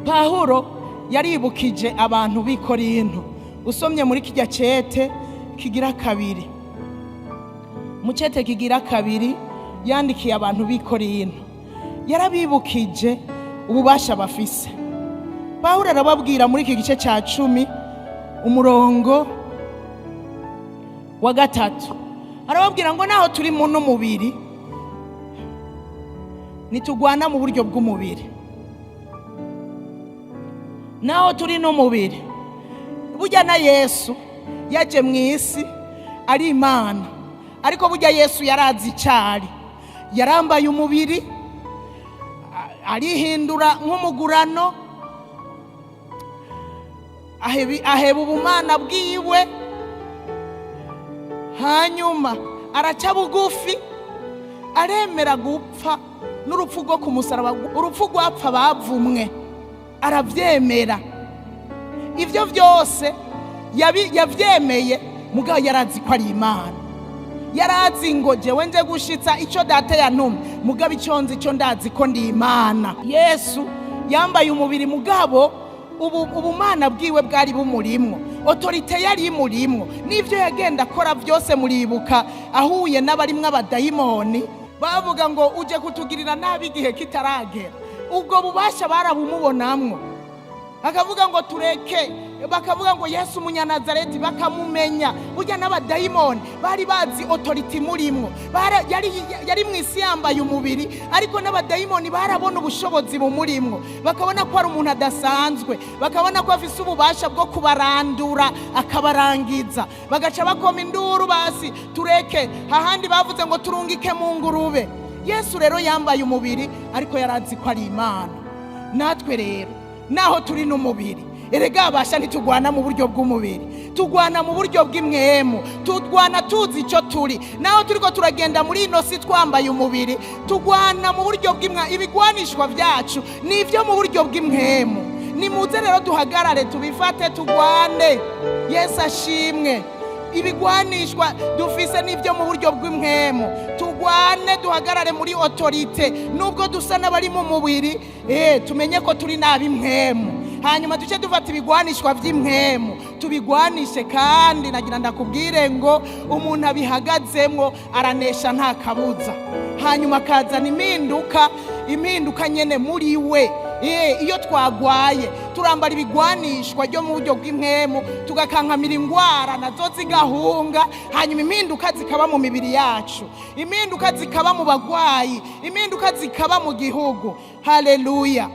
Pawulo yaribukije abantu b'i Korinto. Usomye muri kijya cete kigira kabiri, mu cete kigira kabiri yandikiye abantu b'i Korinto, yarabibukije ububasha bafise. Pawulo arababwira muri iki gice cya 10 umurongo wa 3, arababwira ngo naho turi mu mubiri nitugwana mu buryo bw'umubiri. Naho turi no mubiri, burya na Yesu yaje mu isi ari Imana, ariko burya Yesu yarazi icari, yarambaye umubiri arihindura nk'umugurano, aheba ubumana bwiwe, hanyuma araca bugufi, aremera gupfa n'urupfu rwo ku musaraba, urupfu rwapfa bavumwe, aravyemera. Ivyo vyose yavyemeye, mugabo yarazi ko ari Imana. Yarazi ngo jewe nje gushitsa ico data yantumye, mugabo ico nzi ico ndazi ko ndi Imana. Yesu yambaye umubiri, mugabo ubumana bwiwe bwari bumurimwo, autorite yari imurimwo, n'ivyo yagenda akora vyose muribuka ahuye n'abarimwo abadayimoni bavuga ngo uje kutugirira nabi igihe kitaragera. Ubwo bubasha barabumubonamwo, bakavuga ngo tureke, bakavuga ngo Yesu umunyanazareti, bakamumenya. Burya n'abadayimoni bari bazi autorite murimwo, yari mu isi yambaye umubiri, ariko n'abadayimoni barabona ubushobozi bumurimwo, bakabona ko ari umuntu adasanzwe, bakabona ko afise ububasha bwo kubarandura akabarangiza, bagaca bakoma induru basi tureke. Hahandi bavuze ngo turungike mu ngurube. Yesu rero yambaye umubiri, ariko yarazi ko ari Imana. Natwe rero naho turi n'umubiri, erega abasha ntitugwana mu buryo bw'umubiri, tugwana mu buryo bw'imwemu, tugwana tuzi ico turi. Naho turiko turagenda muri ino si twambaye umubiri, tugwana mu buryo ibigwanishwa vyacu nivyo mu buryo bw'imwemu. Nimuze rero duhagarare tubifate, tugwane. Yesu ashimwe. Ibigwanishwa dufise nivyo mu buryo bw'imwemu, tugwane duhagarare muri autorite. Nubwo dusa n'abari mu mubiri, tumenye ko turi n'ab'imwemu. Hanyuma duce dufata ibigwanishwa vy'imwemu tubigwanishe, kandi nagira ndakubwire ngo umuntu abihagazemwo aranesha nta kabuza. Hanyuma akazana impinduka nyene muri we. Iyo twagwaye turambara ibigwanishwa ryo mu buryo bw'imwemu, tugakankamira ingwara nazo zigahunga, hanyuma impinduka zikaba mu mibiri yacu, impinduka zikaba mu bagwayi, impinduka zikaba mu gihugu. Haleluya.